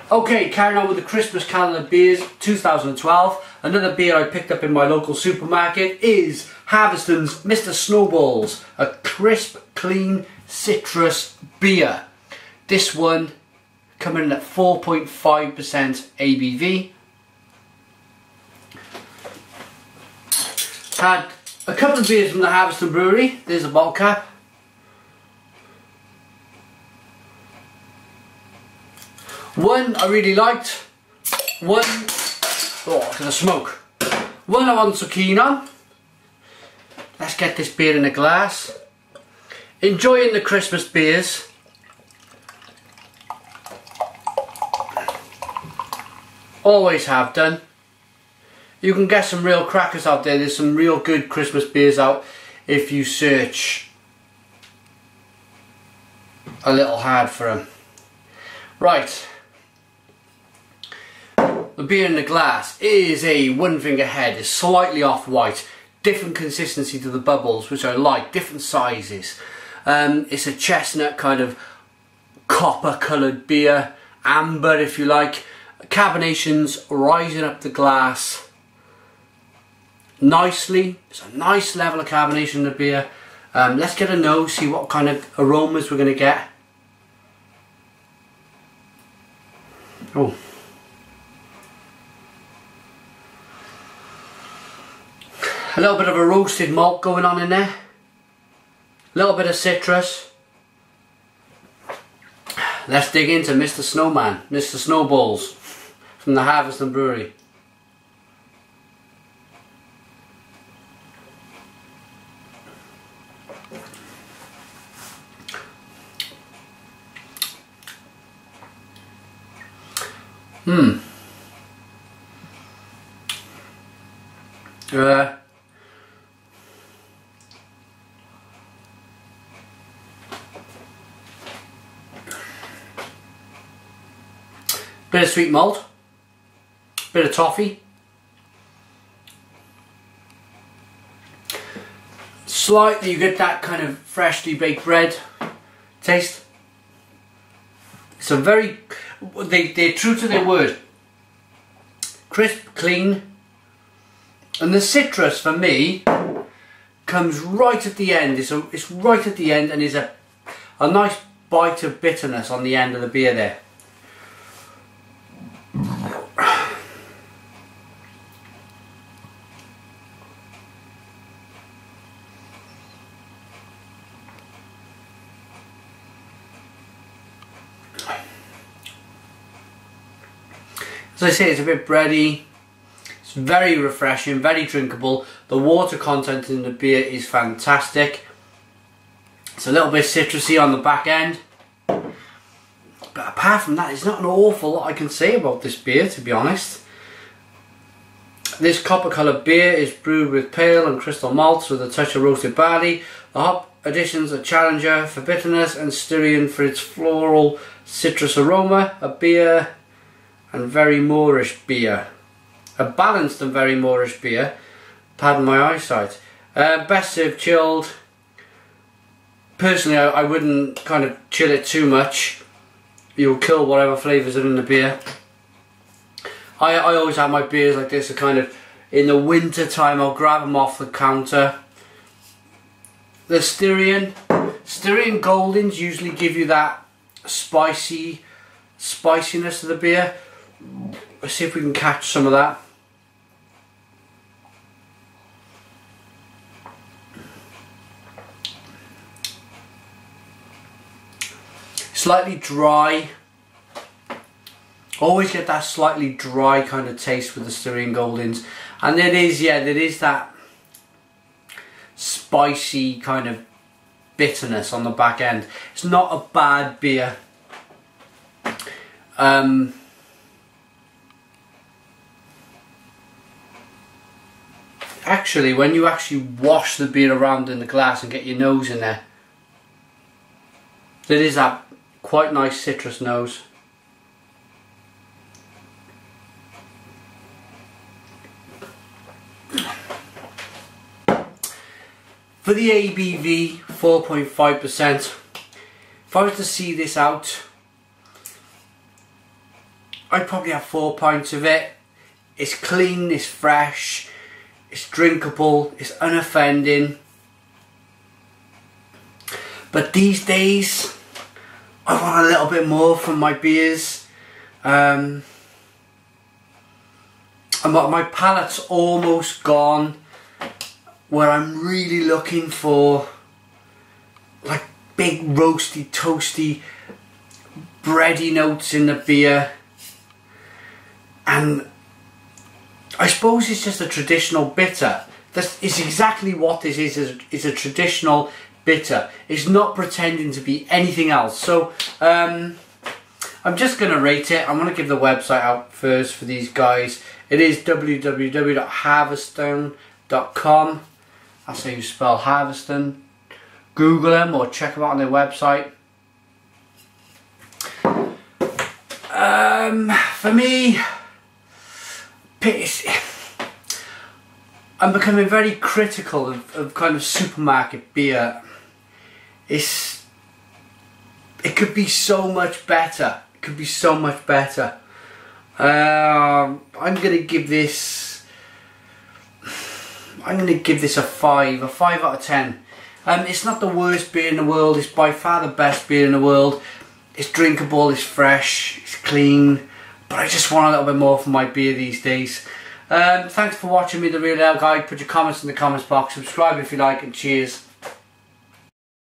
Okay, carrying on with the Christmas calendar beers 2012. Another beer I picked up in my local supermarket is Harviestoun's Mr. Sno'Balls, a crisp, clean citrus beer. This one coming in at 4.5% ABV. Had a couple of beers from the Harviestoun Brewery. There's a bottle cap. One I really liked. One, oh, it's gonna smoke. One I wasn't so keen on. Let's get this beer in a glass. Enjoying the Christmas beers. Always have done. You can get some real crackers out there. There's some real good Christmas beers out if you search a little hard for them. Right. The beer in the glass is a one finger head. It's slightly off white. Different consistency to the bubbles, which I like. Different sizes. It's a chestnut kind of copper coloured beer. Amber if you like. Carbonation's rising up the glass nicely. It's a nice level of carbonation in the beer. Let's get a nose, see what kind of aromas we're going to get. Oh. A little bit of a roasted malt going on in there. A little bit of citrus. Let's dig into Mr. Snowman, Mr. Sno'Balls from the Harviestoun Brewery. Bit of sweet malt, bit of toffee, slightly you get that kind of freshly baked bread taste. It's a very, they're true to their word, crisp, clean, and the citrus for me comes right at the end. It's right at the end and is a nice bite of bitterness on the end of the beer there. As I say, it's a bit bready, it's very refreshing, very drinkable. The water content in the beer is fantastic. It's a little bit citrusy on the back end. But apart from that, there's not an awful lot I can say about this beer, to be honest. This copper coloured beer is brewed with pale and crystal malts with a touch of roasted barley. The hop additions are Challenger for bitterness and Styrian for its floral citrus aroma. A beer and very Moorish beer. A balanced and very Moorish beer. Pardon my eyesight. Best served chilled. Personally, I wouldn't kind of chill it too much. You'll kill whatever flavours are in the beer. I always have my beers like this, kind of in the winter time. I'll grab them off the counter. The Styrian Goldings usually give you that spiciness to the beer. Let's see if we can catch some of that. Slightly dry. Always get that slightly dry kind of taste with the Styrian Goldings. And there is that spicy kind of bitterness on the back end. It's not a bad beer. Actually, when you actually wash the beer around in the glass and get your nose in there, there is that quite nice citrus nose. For the ABV, 4.5%. If I was to see this out I'd probably have 4 pints of it. It's clean, it's fresh, it's drinkable, it's unoffending. But these days, I want a little bit more from my beers. And my palate's almost gone, where I'm really looking for like big roasty, toasty, bready notes in the beer. And I suppose it's just a traditional bitter. That's exactly what this is. It's a traditional bitter. It's not pretending to be anything else. So I'm just going to rate it. I'm going to give the website out first for these guys. It is www.harviestoun.com. That's how you spell Harviestoun. Google them or check them out on their website. For me, I'm becoming very critical of kind of supermarket beer. It could be so much better. It could be so much better. I'm gonna give this a 5 out of 10. It's not the worst beer in the world. It's by far the best beer in the world. It's drinkable, it's fresh, it's clean. But I just want a little bit more from my beer these days. Thanks for watching me, The Real Ale Guide. Put your comments in the comments box. Subscribe if you like, and cheers.